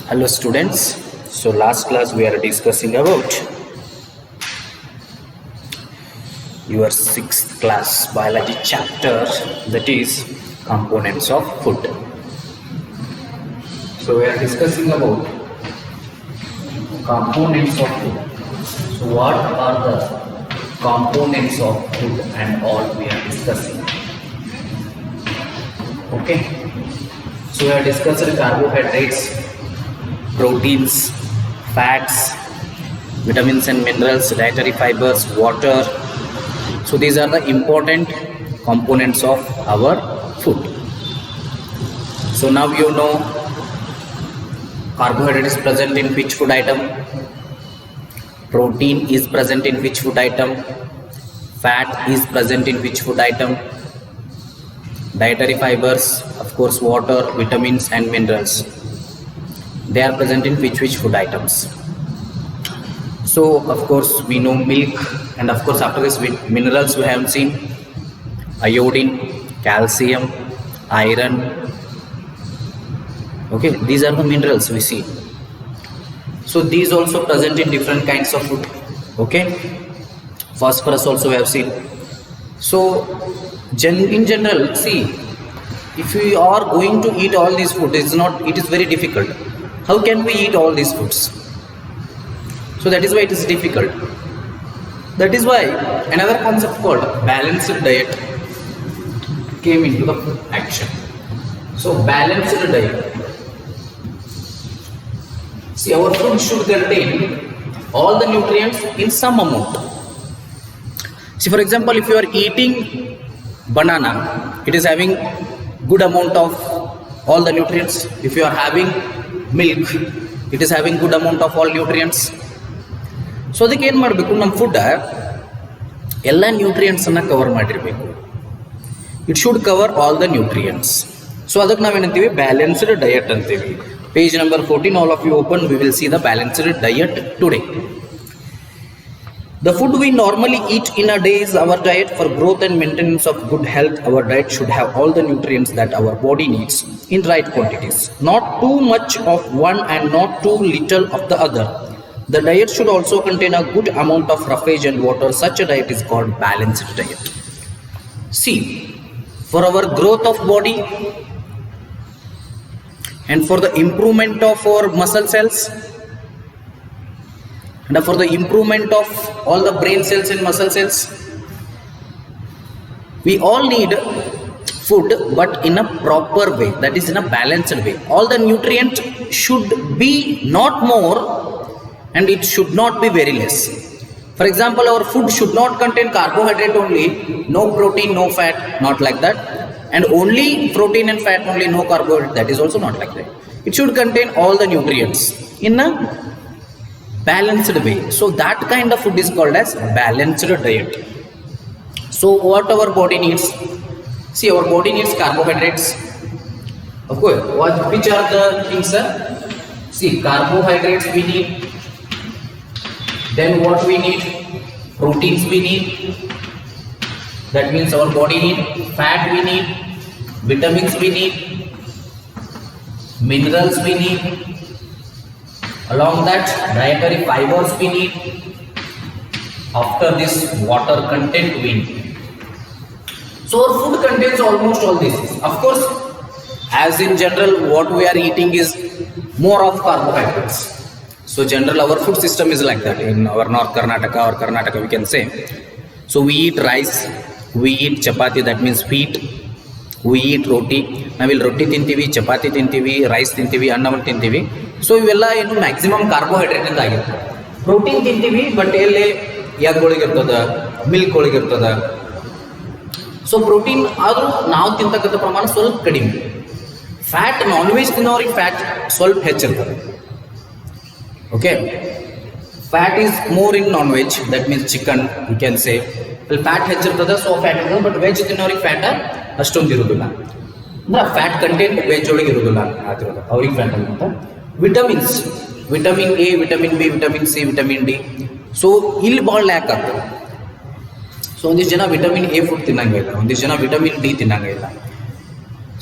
Hello students. So last class we are discussing about your 6th class biology chapter, that is components of food. So we are discussing about components of food. So what are the components of food and all we are discussing. Okay. So we are discussing carbohydrates, proteins, fats, vitamins and minerals, dietary fibers, water. So these are the important components of our food. So now you know carbohydrate is present in which food item, protein is present in which food item, fat is present in which food item, dietary fibers, of course water, vitamins and minerals, they are present in which food items. So of course we know milk, and of course after this with minerals we have seen iodine, calcium, iron. Okay, these are the minerals we see. So these also present in different kinds of food. Okay, phosphorus also we have seen. So in general, see, if we are going to eat all these food, it is very difficult. How can we eat all these foods? So that is why it is difficult. That is why another concept called balanced diet came into the action. So balanced diet. See, our food should contain all the nutrients in some amount. See, for example, if you are eating banana, it is having good amount of all the nutrients. If you are having milk, it is having good amount of all nutrients. So ಅದಕ್ಕೆ ಏನು ಮಾಡಬೇಕು, ನಮ್ಮ food ಎಲ್ಲ ನ್ಯೂಟ್ರಿಯೆಂಟ್ಸನ್ನು cover ಮಾಡಿರಬೇಕು. It should cover all the nutrients. So ಅದಕ್ಕೆ ನಾವೇನಂತೀವಿ, balanced diet ಅಂತೀವಿ. Page number 14, all of you open, we will see the balanced diet today. The food we normally eat in a day is our diet. For growth and maintenance of good health, our diet should have all the nutrients that our body needs in right quantities. Not too much of one and not too little of the other. The diet should also contain a good amount of roughage and water. Such a diet is called balanced diet. See, for our growth of body and for the improvement of our muscle cells, and for the improvement of all the brain cells and muscle cells, we all need food, but in a proper way, that is in a balanced way. All the nutrient should be not more and it should not be very less. For example, our food should not contain carbohydrate only, no protein, no fat, not like that, and only protein and fat only, no carbohydrate, that is also not like that. It should contain all the nutrients in a balanced way. So that kind of food is called as balanced diet. So what our body needs, see, our body needs carbohydrates, of course. Which are the things, sir? See, carbohydrates we need, then what we need, proteins we need, that means our body need, fat we need, vitamins we need, minerals we need, along that dietary fibers we need, after this water content we need. So our food contains almost all these. Of course, as in general what we are eating is more of carbohydrates. So general our food system is like that. In our North Karnataka or Karnataka we can say, so we eat rice, we eat chapati, that means wheat, we eat roti. ನಾವಿಲ್ಲಿ ರೊಟ್ಟಿ ತಿಂತೀವಿ, ಚಪಾತಿ ತಿಂತೀವಿ, rice ತಿಂತೀವಿ, ಅನ್ನವನ್ನು ತಿಂತೀವಿ. So ಇವೆಲ್ಲ ಏನು maximum carbohydrate ಅಂತ ಆಗಿರ್ತದೆ. ಪ್ರೋಟೀನ್ ತಿಂತೀವಿ, ಬಟ್ ಎಲ್ಲಿ ಎಗ್ಗಳಿಗೆ ಇರ್ತದೆ, ಮಿಲ್ಕ್ ಒಳಗೆ ಇರ್ತದೆ. ಸೊ ಪ್ರೋಟೀನ್ ಆದರೂ ನಾವು ತಿಂತಕ್ಕಂಥ ಪ್ರಮಾಣ ಸ್ವಲ್ಪ ಕಡಿಮೆ. ಫ್ಯಾಟ್, ನಾನ್ ವೆಜ್ ತಿನ್ನೋರಿಗೆ ಫ್ಯಾಟ್ ಸ್ವಲ್ಪ ಹೆಚ್ಚಿರ್ತದೆ. Okay, fat is more in non veg, that means chicken you can say. ಅಲ್ಲಿ ಫ್ಯಾಟ್ ಹೆಚ್ಚಿರ್ತದೆ, ಸೊ ಫ್ಯಾಟ್ ಇರ್ತದೆ. ಬಟ್ ವೆಜ್ ತಿನ್ನೋರಿಗೆ ಫ್ಯಾಟ್ ಅಷ್ಟೊಂದು ಇರೋದಿಲ್ಲ, ಅಂದ್ರೆ ಫ್ಯಾಟ್ ಕಂಟೆಂಟ್ ವೆಜ್ ಒಳಗೆ ಇರೋದಿಲ್ಲ ಆಗಿರೋದು, ಅವ್ರಿಗೆ ಫ್ಯಾಟ್ ಅಂತ. Vitamins, vitamin A, vitamin B, vitamin C, vitamin D, so ಇಲ್ಲಿ ಭಾಳ ಲ್ಯಾಕ್ ಆಗ್ತದೆ. ಸೊ ಒಂದಿಷ್ಟು ಜನ ವಿಟಮಿನ್ ಎ ಫುಡ್ ತಿನ್ನಂಗೆ ಇಲ್ಲ, ಒಂದಿಷ್ಟು ಜನ ವಿಟಮಿನ್ ಡಿ ತಿನ್ನಂಗೆ ಇಲ್ಲ.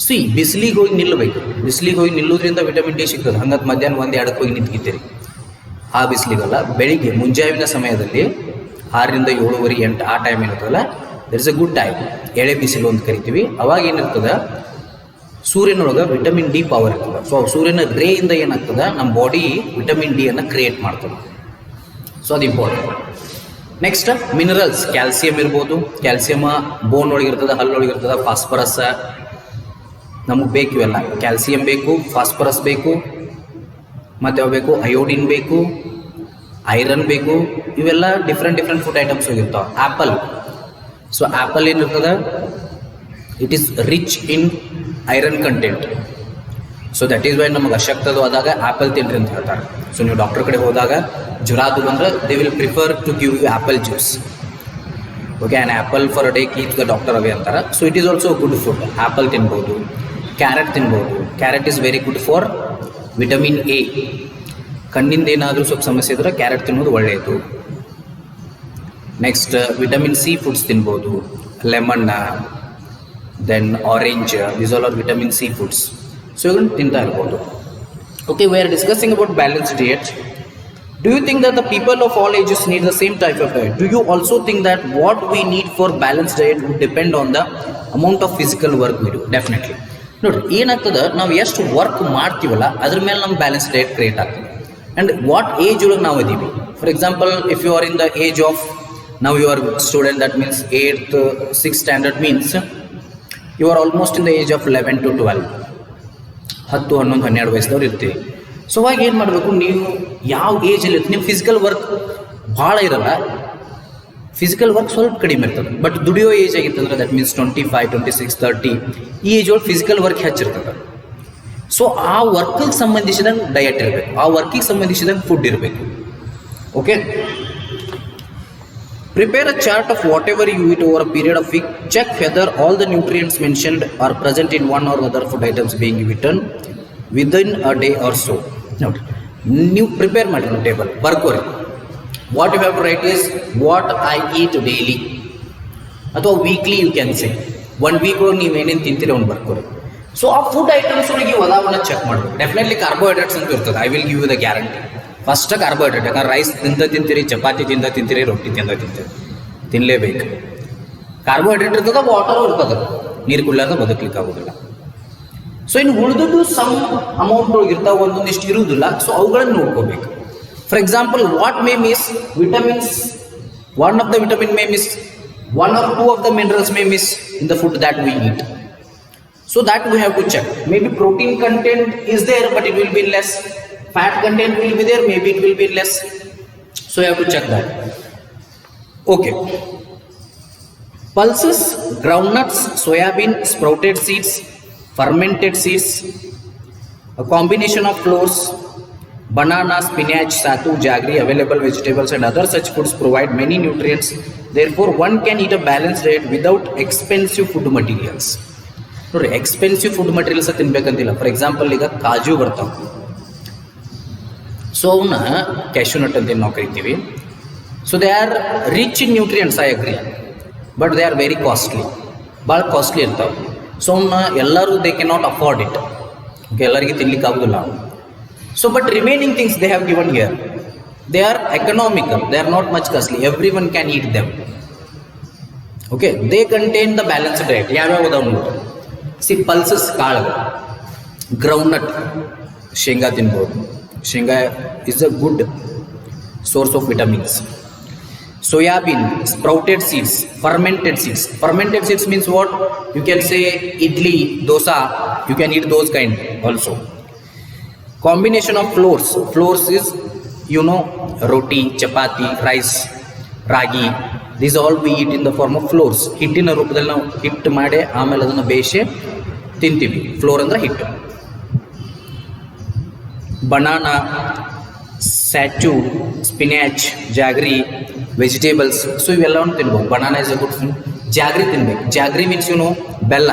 ಸಿ ಬಿಸಿಲಿಗೆ ಹೋಗಿ ನಿಲ್ಲಬೇಕು, ಬಿಸಿಲಿಗೆ ಹೋಗಿ ನಿಲ್ಲೋದ್ರಿಂದ ವಿಟಮಿನ್ ಡಿ ಸಿಗ್ತದೆ. ಹಂಗಂತ ಮಧ್ಯಾಹ್ನ 1-2ಕ್ಕೆ ಹೋಗಿ ನಿಂತ್ಕಿದ್ದೀರಿ ಆ ಬಿಸಿಲಿಗಲ್ಲ, ಬೆಳಿಗ್ಗೆ ಮುಂಜಾವಿನ ಸಮಯದಲ್ಲಿ 6ರಿಂದ 7:30-8 ಆ ಟೈಮ್ ಏನಿರ್ತದಲ್ಲ, there is a good time, ಎಳೆ ಬಿಸಿಲು ಅಂತ ಕರಿತೀವಿ. ಅವಾಗ ಏನಿರ್ತದೆ, ಸೂರ್ಯನೊಳಗೆ ವಿಟಮಿನ್ ಡಿ ಪವರ್ ಇರ್ತದೆ. ಸೊ ಸೂರ್ಯನ ರೇಯಿಂದ ಏನಾಗ್ತದೆ, ನಮ್ಮ ಬಾಡಿ ವಿಟಮಿನ್ ಡಿ ಅನ್ನು ಕ್ರಿಯೇಟ್ ಮಾಡ್ತದೆ. ಸೊ ಅದು ಇಂಪಾರ್ಟೆಂಟ್. ನೆಕ್ಸ್ಟ್ ಮಿನರಲ್ಸ್, ಕ್ಯಾಲ್ಸಿಯಂ ಇರ್ಬೋದು, ಕ್ಯಾಲ್ಸಿಯಮ್ ಬೋನ್ ಒಳಗಿರ್ತದೆ, ಹಲ್ಲೊಳಗಿರ್ತದೆ. ಫಾಸ್ಫರಸ್ ನಮಗೆ ಬೇಕು, ಇವೆಲ್ಲ ಕ್ಯಾಲ್ಸಿಯಂ ಬೇಕು, ಫಾಸ್ಫರಸ್ ಬೇಕು, ಮತ್ತು ಯಾವ ಬೇಕು, ಅಯೋಡಿನ್ ಬೇಕು, ಐರನ್ ಬೇಕು. ಇವೆಲ್ಲ ಡಿಫ್ರೆಂಟ್ ಫುಡ್ ಐಟಮ್ಸ್ ಹೋಗಿರ್ತಾವೆ. ಆ್ಯಪಲ್, ಸೊ ಆ್ಯಪಲ್ ಏನಿರ್ತದೆ, it is rich in iron content. So that is why ನಮಗೆ ಅಶಕ್ತದು ಆದಾಗ ಆ್ಯಪಲ್ ತಿನ್ರಿ ಅಂತ ಹೇಳ್ತಾರೆ. ಸೊ ನೀವು ಡಾಕ್ಟರ್ ಕಡೆ ಹೋದಾಗ ಜ್ವರಾದು ಬಂದರೆ they will prefer to give you apple juice. Okay, an apple for a day keeps the doctor away ಅಂತಾರೆ. So it is also good food. Apple ತಿನ್ಬೋದು, ಕ್ಯಾರೆಟ್ ತಿನ್ಬೋದು. Carrot is very good for vitamin A. ಕಣ್ಣಿಂದ ಏನಾದರೂ ಸ್ವಲ್ಪ ಸಮಸ್ಯೆ ಇದ್ದರೆ carrot ತಿನ್ನೋದು ಒಳ್ಳೆಯದು. ನೆಕ್ಸ್ಟ್ ವಿಟಮಿನ್ ಸಿ ಫುಡ್ಸ್ ತಿನ್ಬೋದು, lemon, then orange, these all are vitamin C foods. So ಇವುಗಳನ್ನ ತಿಂತಾ ಇರ್ಬೋದು. Okay, we are discussing about balance diet. Do you think that the people of all ages need the same type of diet? Do you also think that what we need for balanced diet would depend on the amount of physical work we do? Definitely. ನೋಡಿರಿ, ಏನಾಗ್ತದೆ, ನಾವು ಎಷ್ಟು work ಮಾಡ್ತೀವಲ್ಲ ಅದ್ರ ಮೇಲೆ ನಮ್ಮ balance diet create ಆಗ್ತದೆ. And what age ಒಳಗೆ ನಾವು ಇದ್ದೀವಿ. For example, if you are in the age of, ನಾವು you are student, that means 8th 6th standard means you are almost in the age of 11 to 12, 10, 11, 12 ವಯಸ್ಸದವ್ರು ಇರ್ತೀವಿ. So ಅವಾಗ ಏನು ಮಾಡಬೇಕು, ನೀವು ಯಾವ ಏಜಲ್ಲಿ ಇರ್ತೀವಿ, ನಿಮ್ಮ ಫಿಸಿಕಲ್ ವರ್ಕ್ ಭಾಳ ಇರಲ್ಲ, ಫಿಸಿಕಲ್ ವರ್ಕ್ ಸ್ವಲ್ಪ ಕಡಿಮೆ ಇರ್ತದೆ. ಬಟ್ ದುಡಿಯೋ ಏಜ್ ಆಗಿರ್ತಂದ್ರೆ ದಟ್ ಮೀನ್ಸ್ 25, 26, 30 ಈ ಏಜ್ ಒಳಗೆ ಫಿಸಿಕಲ್ ವರ್ಕ್ ಹೆಚ್ಚಿರ್ತದೆ. ಸೊ ಆ ವರ್ಕಿಗೆ ಸಂಬಂಧಿಸಿದಂಗೆ ಡಯಟ್ ಇರಬೇಕು, ಆ ವರ್ಕಿಗೆ ಸಂಬಂಧಿಸಿದಂಗೆ ಫುಡ್ ಇರಬೇಕು. Okay, prepare a chart of whatever you eat over a period of week. Check whether all the nutrients mentioned are present in one or other food items being eaten within a day or so. ನೋಡಿ, ನೀವು prepare ಮಾಡಿ table ಬರ್ಕೋರಿ. What you have to write is what I eat daily, ಅಥವಾ weekly you can say. 1 week ಒಳಗೆ ನೀವು ಏನೇನು ತಿಂತೀರಿ ಅವ್ನು ಬರ್ಕೋರಿ. ಸೊ ಆ ಫುಡ್ ಐಟಮ್ಸ್ ಒಳಗೆ ಒದಾವನ್ನ ಚೆಕ್ ಮಾಡಬೇಕು. ಡೆಫಿನೆಟ್ಲಿ ಕಾರ್ಬೋಹೈಡ್ರೇಟ್ಸ್ ಅಂತ ಇರ್ತದೆ. I will give you the guarantee. First carbohydrate, ಯಾಕಂದ್ರೆ ರೈಸ್ ತಿಂತೀರಿ, ಚಪಾತಿ ತಿಂತೀರಿ, ರೊಟ್ಟಿ ತಿಂತೀರಿ, ತಿನ್ನಲೇಬೇಕು. ಕಾರ್ಬೋಹೈಡ್ರೇಟ್ ಇರ್ತದೆ, ವಾಟರು ಇರ್ತದೆ, ನೀರು ಕುಳ್ಳಾರ್ದ ಬದುಕಲಿಕ್ಕೆ ಆಗೋದಿಲ್ಲ. ಸೊ ಇನ್ನು ಉಳಿದುದು ಸಮ್ ಅಮೌಂಟ್ ಒಳಗೆ ಇರ್ತಾವೆ, ಒಂದೊಂದಿಷ್ಟು ಇರುವುದಿಲ್ಲ. ಸೊ ಅವುಗಳನ್ನು ನೋಡ್ಕೋಬೇಕು. For example, what May miss vitamins, one of the vitamin May miss, 1 or 2 of the minerals may miss in the food that we eat. So that we have to check. Maybe protein content is there, but it will be less. Fat content will be there, maybe it will be less. So you have to check that. Okay. Pulses, groundnuts, soybean, sprouted seeds, fermented seeds, a combination of flours, banana, spinach, sattu, jaggery, available vegetables and other such foods provide many nutrients. Therefore, one can eat a balanced diet without expensive food materials. ನೋಡ್ರಿ, expensive food materials ತಿನ್ಬೇಕಂತಿಲ್ಲ. For example, ಈಗ ಕಾಜು ಬರ್ತಾವೆ. So ಅವನ್ನ cashew nut ಅಂತ ನಾವು ಕರಿತೀವಿ. So they are rich in nutrients, I agree, but they are very costly, ಭಾಳ ಕಾಸ್ಟ್ಲಿ ಇರ್ತಾವೆ. ಸೊ ಅವನ್ನ ಎಲ್ಲರೂ they can not afford it. Okay, ಎಲ್ಲರಿಗೆ ತಿನ್ಲಿಕ್ಕೆ ಆಗೋದಿಲ್ಲ. So but remaining things they have given here, they are economical, they are not much costly, every one can eat them. Okay, they contain the balanced diet. ಯಾವ್ಯಾವ ಅದಾವ ನೋಡಿ. C, pulses ಕಾಳುಗಳು, groundnut ಶೇಂಗಾ ತಿನ್ಬೋದು. ಶೇಂಗಾ is a good source of vitamins. Soybean, sprouted seeds, fermented seeds. Fermented seeds means what? You can say idli, dosa, you can eat those kind also. Combination of flours. Flours is, you know, roti, chapati, rice, ragi. These all we eat in the form of flours. ಹಿಟ್ಟಿನ ರೂಪದಲ್ಲಿ ನಾವು ಹಿಟ್ಟು ಮಾಡಿ ಆಮೇಲೆ ಅದನ್ನು ಬೇಯಿಸಿ ತಿಂತೀವಿ. Flour ಅಂದ್ರೆ ಹಿಟ್ಟು. ಬನಾನಾ, ಸ್ಯಾಚು, ಸ್ಪಿನಾಚ್, ಜಾಗ್ರಿ, ವೆಜಿಟೇಬಲ್ಸ್. ಸೊ ಇವೆಲ್ಲವನ್ನು ತಿನ್ಬೋದು. Banana is a good food. Jaggery ತಿನ್ಬೇಕು. ಜಾಗ್ರಿ ಮೀನ್ಸ್ ಯು ನೋ ಬೆಲ್ಲ.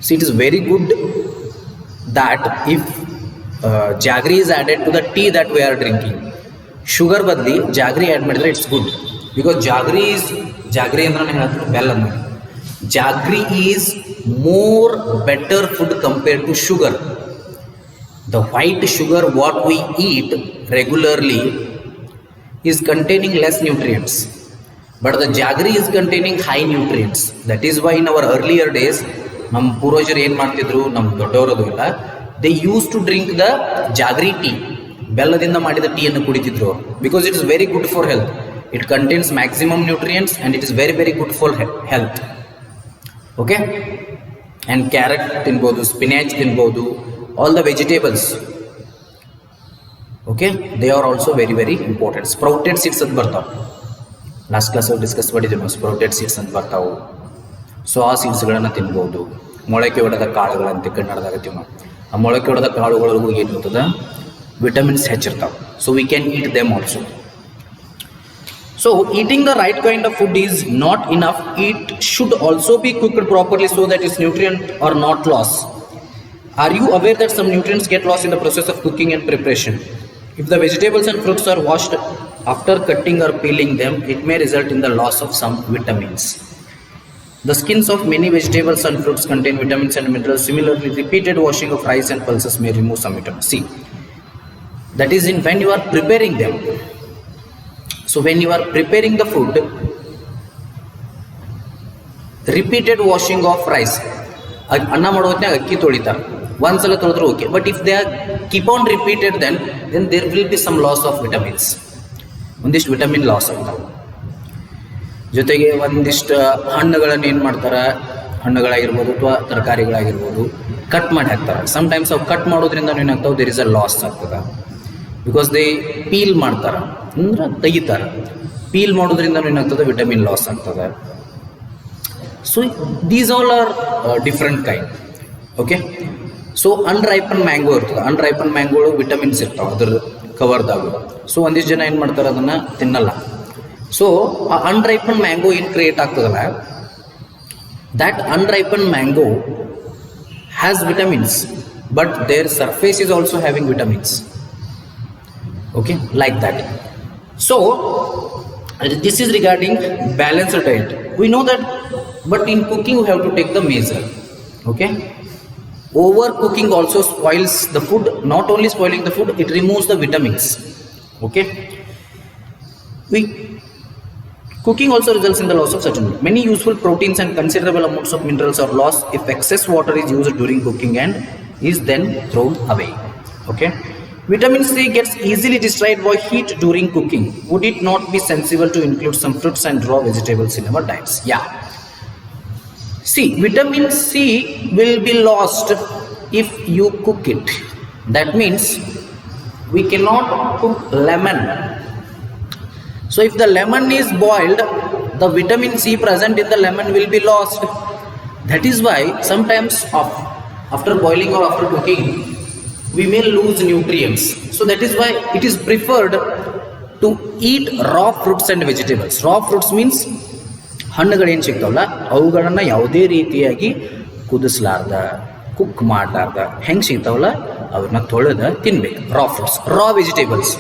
So it is very good that if jaggery is added to the tea that we are drinking, sugar badli jaggery add madidre it's good, because jaggery ಅಂದ್ರೆ ನಾನು ಹೇಳ್ತೀನಿ ಬೆಲ್ಲ. jaggery is more better food compared to sugar. The white sugar what we eat regularly is containing less nutrients, but the jaggery is containing high nutrients. That is why in our earlier days, ನಮ್ಮ ಪೂರ್ವಜರು ಏನು ಮಾಡ್ತಿದ್ರು, ನಮ್ಮ ದೊಡ್ಡವರದು ಇಲ್ಲ, they used to drink the jaggery tea. ಬೆಲ್ಲದಿಂದ ಮಾಡಿದ ಟೀಯನ್ನು ಕುಡಿತಿದ್ರು, because it is very good for health. It contains maximum nutrients and it is very very good for health. Okay, and carrot ತಿನ್ಬೋದು, spinach ತಿನ್ಬೋದು, all the vegetables. Okay, they are also very very important. Sprouted seeds ಅಂತ ಬರ್ತಾವೆ, last ಕ್ಲಾಸಲ್ಲಿ discuss ಮಾಡಿದ್ದೀವಿ ನಾವು. Sprouted seeds ಅಂತ ಬರ್ತಾವೆ. So ಆ ಸೀಡ್ಸ್ಗಳನ್ನು ತಿನ್ಬೋದು. ಮೊಳಕೆ ಹೊಡೆದ ಕಾಳುಗಳಂತೆ ಕನ್ನಡದಾಗತ್ತೀವಿ ನಾವು. ಆ ಮೊಳಕೆ ಹೊಡೆದ ಕಾಳುಗಳಿಗೂ ಏನಿರ್ತದೆ, ವಿಟಮಿನ್ಸ್ ಹೆಚ್ಚಿರ್ತಾವೆ. So we can eat them also. So eating the right kind of food is not enough. It should also be cooked properly so that its nutrient are not lost. Are you aware that some nutrients get lost in the process of cooking and preparation? If the vegetables and fruits are washed after cutting or peeling them, it may result in the loss of some vitamins. The skins of many vegetables and fruits contain vitamins and minerals. Similarly, repeated washing of rice and pulses may remove some vitamins. See, that is in when you are preparing them. So when you are preparing the food, repeated washing of rice, ಅನ್ನ ಮಾಡೋದ್ನಾಗ ಅಕ್ಕಿ ತೊಳಿತಾರೆ, ಒಂದ್ಸಲ ತೊಳೆದ್ರು okay, but if they are keep on repeated then there will be some loss of vitamins. ಒಂದಿಷ್ಟು vitamin loss ಆಗ್ತಾವೆ. ಜೊತೆಗೆ ಒಂದಿಷ್ಟು ಹಣ್ಣುಗಳನ್ನು ಏನು ಮಾಡ್ತಾರೆ, ಹಣ್ಣುಗಳಾಗಿರ್ಬೋದು ಅಥವಾ ತರಕಾರಿಗಳಾಗಿರ್ಬೋದು, ಕಟ್ ಮಾಡಿ ಹಾಕ್ತಾರೆ. ಸಮ್ಟೈಮ್ಸ್ ಅವು ಕಟ್ ಮಾಡೋದ್ರಿಂದ ಏನಾಗ್ತಾವೆ, ದೇರ್ ಇಸ್ ಅ ಲಾಸ್ ಆಗ್ತದೆ. ಬಿಕಾಸ್ ದೇ ಪೀಲ್ ಮಾಡ್ತಾರೆ, ಅಂದ್ರೆ ತೆಗಿತಾರೆ. ಪೀಲ್ ಮಾಡೋದ್ರಿಂದ ಏನಾಗ್ತದೆ, ವಿಟಮಿನ್ ಲಾಸ್ ಆಗ್ತದೆ. So these all are different kind. Okay, so ಅನ್ರೈಪನ್ mango ಇರ್ತದೆ. ಅನ್ರೈಪನ್ ಮ್ಯಾಂಗೋಳು ವಿಟಮಿನ್ಸ್ ಇರ್ತಾವೆ ಅದ್ರ ಕವರ್ದಾಗ. ಸೊ ಒಂದಿಷ್ಟು ಜನ ಏನು ಮಾಡ್ತಾರೆ, ಅದನ್ನು ತಿನ್ನಲ್ಲ. ಸೊ ಆ ಅನ್ರೈಪನ್ ಮ್ಯಾಂಗೋ ಏನು ಕ್ರಿಯೇಟ್ ಆಗ್ತದಲ್ಲ, that unripen mango has vitamins, but their surface is also having vitamins. Okay, like that. So this is regarding balanced diet. We know that, but in cooking we have to take the measure. Okay, overcooking also spoils the food. Not only spoiling the food, it removes the vitamins. Okay, cooking also results in the loss of certain many useful proteins and considerable amounts of minerals are lost if excess water is used during cooking and is then thrown away. Okay, vitamin C gets easily destroyed by heat during cooking. Would it not be sensible to include some fruits and raw vegetables in our diets? Yeah. See, vitamin C will be lost if you cook it. That means we cannot cook lemon. So if the lemon is boiled, the vitamin C present in the lemon will be lost. That is why sometimes after boiling or after cooking, we may lose nutrients. So that is why it is preferred to eat raw fruits and vegetables. Raw fruits means ಹಣ್ಣುಗಳು ಏನು ಸಿಗ್ತಾವಲ್ಲ, ಅವುಗಳನ್ನು ಯಾವುದೇ ರೀತಿಯಾಗಿ ಕುದಿಸ್ಲಾರ್ದ, cook ಮಾಡಲಾರ್ದ, ಹೆಂಗೆ ಸಿಗ್ತಾವಲ್ಲ ಅವ್ರನ್ನ ತೊಳೆದ ತಿನ್ಬೇಕು. ರಾ fruits, raw vegetables,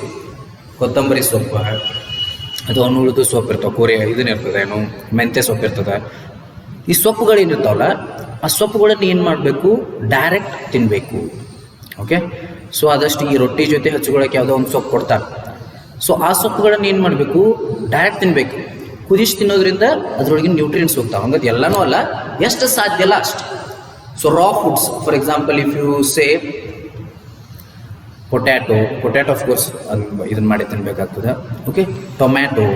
ಕೊತ್ತಂಬರಿ ಸೊಪ್ಪು ಅಥವಾ ಉಳಿದು ಸೊಪ್ಪು ಇರ್ತಾವೆ, ಕೋರೆ ಇದನ್ನಿರ್ತದೆ, ಏನು ಮೆಂತ್ಯ ಸೊಪ್ಪು ಇರ್ತದೆ. ಈ ಸೊಪ್ಪುಗಳೇನಿರ್ತಾವಲ್ಲ, ಆ ಸೊಪ್ಪುಗಳನ್ನು ಏನು ಮಾಡಬೇಕು, ಡೈರೆಕ್ಟ್ ತಿನ್ನಬೇಕು. ಓಕೆ, ಸೊ ಆದಷ್ಟು ಈ ರೊಟ್ಟಿ ಜೊತೆ ಹಚ್ಕೊಳ್ಳೋಕೆ ಯಾವುದೋ ಒಂದು ಸೊಪ್ಪು ಕೊಡ್ತಾರೆ. ಸೊ ಆ ಸೊಪ್ಪುಗಳನ್ನು ಏನು ಮಾಡಬೇಕು, ಡೈರೆಕ್ಟ್ ತಿನ್ನಬೇಕು. ಕುದಿಸಿ ತಿನ್ನೋದ್ರಿಂದ ಅದರೊಳಗಿನ ನ್ಯೂಟ್ರಿಯೆಂಟ್ಸ್ ಹೋಗ್ತಾವೆ. ಹಂಗದು ಎಲ್ಲನೂ ಅಲ್ಲ, ಎಷ್ಟು ಸಾಧ್ಯ ಅಲ್ಲ ಅಷ್ಟು. So raw foods, for example if you say potato of course ಇದನ್ನು ಮಾಡಿ ತಿನ್ನಬೇಕಾಗ್ತದೆ. ಓಕೆ, ಟೊಮ್ಯಾಟೊ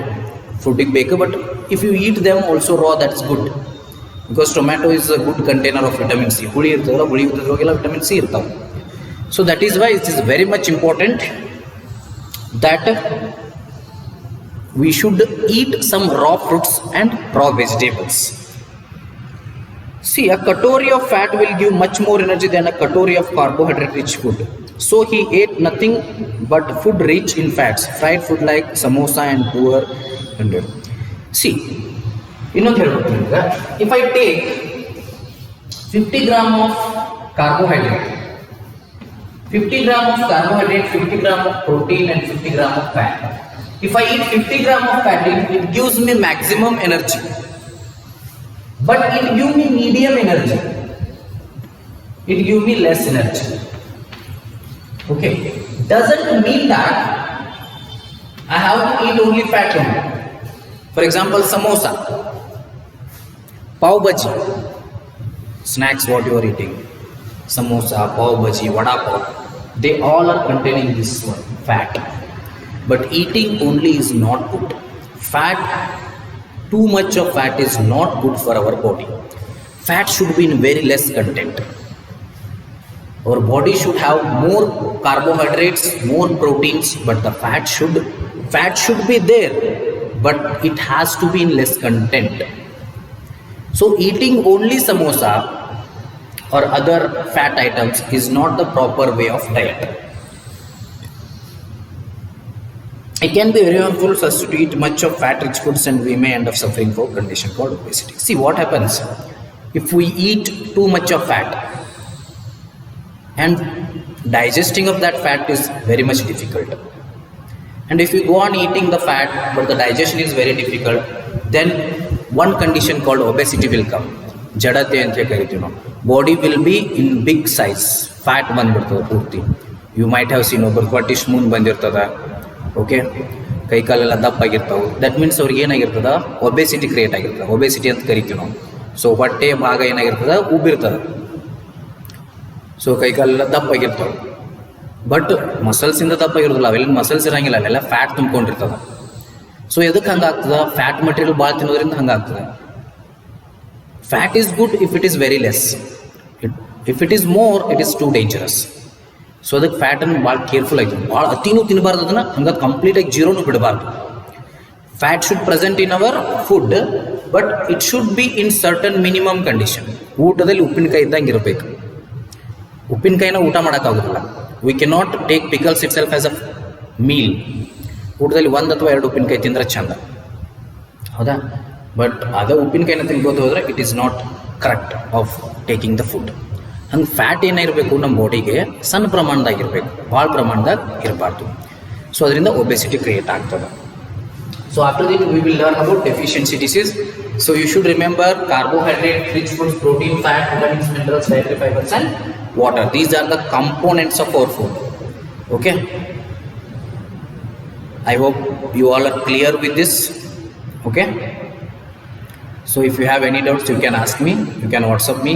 ಫುಡ್ಡಿಗೆ ಬೇಕು, but if you eat them also raw, that is good, because tomato is a good container of vitamin C. ಹುಳಿ ಇರ್ತದಲ್ಲ, ಹುಳಿ ಇದ್ದದ್ರೊಳಗೆಲ್ಲ vitamin C ಇರ್ತಾವೆ. So that is why it is very much important that we should eat some raw fruits and raw vegetables. See, a katori of fat will give much more energy than a katori of carbohydrate rich food. So he ate nothing but food rich in fats, fried food like samosa and poor. See, if I take 50 gram of carbohydrate, 50 gram of carbohydrate, 50 gram of protein and 50 gram of fat. If I eat 50 gram of fat, it gives me maximum energy. But it gives me medium energy. it give me less energy. Okay, doesn't mean that I have to eat only fat only. For example, samosa, pav bhaji, snacks what you are eating, samosa, pav bhaji, vada pav, they all are containing this one, fat. But eating only is not good. Fat, too much of fat is not good for our body. Fat should be in very less content. Our body should have more carbohydrates, more proteins, but the fat should be there, but it has to be in less content. So eating only samosa or other fat items is not the proper way of diet. It can be very harmful for us to eat much of fat-rich foods, and we may end up suffering for a condition called obesity. See what happens if we eat too much of fat, and digesting of that fat is very much difficult. And if we go on eating the fat, but the digestion is very difficult, then one condition called obesity will come. Jadate ante kariತೀವಿ ನಾವು. Body will be in big size, fat ಬಂದ್ಬಿಡ್ತದೆ ಪೂರ್ತಿ. You might have seen ಒಬ್ಬರು ಹೊಟ್ಟೆ ಸ್ಮೂನ್ ಬಂದಿರ್ತದ, okay, ಕೈ ಕಾಲೆಲ್ಲ ದಪ್ಪಾಗಿರ್ತಾವೆ. That means ಅವ್ರಿಗೆ ಏನಾಗಿರ್ತದ, obesity create ಆಗಿರ್ತದೆ. ಒಬೆಸಿಟಿ ಅಂತ ಕರಿತೀವಿ ನಾವು. ಸೊ ಹೊಟ್ಟೆ ಭಾಗ ಏನಾಗಿರ್ತದ, ಉಬ್ಬಿರ್ತದೆ. ಸೊ ಕೈ ಕಾಲೆಲ್ಲ ದಪ್ಪಾಗಿರ್ತವೆ, ಬಟ್ ಮಸಲ್ಸಿಂದ ದಪ್ಪಾಗಿರೋದಿಲ್ಲ, ಅವೆಲ್ಲ ಮಸಲ್ಸ್ ಇರಂಗಿಲ್ಲ, ಅವೆಲ್ಲ ಫ್ಯಾಟ್ ತುಂಬ್ಕೊಂಡಿರ್ತದೆ. ಸೊ ಎದಕ್ಕೆ ಹಂಗಾಗ್ತದೆ, ಫ್ಯಾಟ್ ಮಟೀರಿಯಲ್ ಭಾಳ ತಿನ್ನೋದ್ರಿಂದ ಹಂಗಾಗ್ತದೆ. Fat is good if it is very less, if it is more it is too dangerous. So ಅದಕ್ಕೆ ಫ್ಯಾಟನ್ನು ಭಾಳ ಕೇರ್ಫುಲ್ ಆಗಿ, ಭಾಳ ಅತಿನೂ ತಿನ್ನಬಾರ್ದು, ಅದನ್ನು ಹಂಗೆ ಕಂಪ್ಲೀಟಾಗಿ ಜೀರೋನು ಬಿಡಬಾರ್ದು. Fat should present in our food, but it should be in certain minimum condition. ಊಟದಲ್ಲಿ ಉಪ್ಪಿನಕಾಯಿ ಇದ್ದಂಗೆ ಇರಬೇಕು. ಉಪ್ಪಿನಕಾಯಿನ ಊಟ ಮಾಡೋಕ್ಕಾಗೋದಿಲ್ಲ. We can not take pickles it self as a meal. ಊಟದಲ್ಲಿ 1 ಅಥವಾ 2 ಉಪ್ಪಿನಕಾಯಿ ತಿಂದರೆ ಚಂದ, ಹೌದಾ? ಬಟ್ ಅದೇ ಉಪ್ಪಿನಕಾಯಿನ ತಿನ್ಕೋತ ಹೋದರೆ it is not correct of taking the food. ಹಂಗೆ ಫ್ಯಾಟ್ ಏನಿರಬೇಕು ನಮ್ಮ ಬಾಡಿಗೆ ಸಣ್ಣ ಪ್ರಮಾಣದಾಗಿರಬೇಕು, ಭಾಳ ಪ್ರಮಾಣದಾಗ ಇರಬಾರ್ದು. ಸೊ ಅದರಿಂದ ಒಬೆಸಿಟಿ ಕ್ರಿಯೇಟ್ ಆಗ್ತದೆ. So after that we will learn about deficiency disease. So you should remember carbohydrate, rich foods, protein, fat, vitamins, minerals, dietary fibres and water. These are the components of our food. Okay, I hope you all are clear with this. Okay, so if you have any doubts you can ask me, you can WhatsApp me,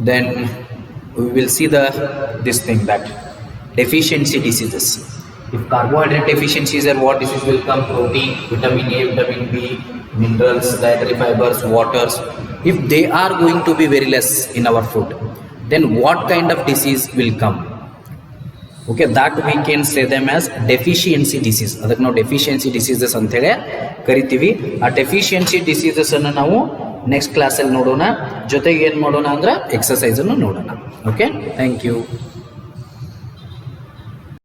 then we will see this thing, that deficiency diseases. If carbohydrate deficiencies are, what disease will come? Protein, vitamin A, vitamin B, minerals, dietary fibers, waters. If they are going to be very less in our food, then what kind of disease will come? Okay, that we can say them as deficiency disease. ಅದಕ್ಕೆ ನಾವು deficiency diseases ಅಂತೇಳಿ ಕರಿತೀವಿ. ಆ deficiency ಡಿಸೀಸಸನ್ನು ನಾವು next ಕ್ಲಾಸಲ್ಲಿ ನೋಡೋಣ. ಜೊತೆಗೆ ಏನು ಮಾಡೋಣ ಅಂದ್ರೆ ಎಕ್ಸಸೈಸನ್ನು ನೋಡೋಣ. Okay, thank you.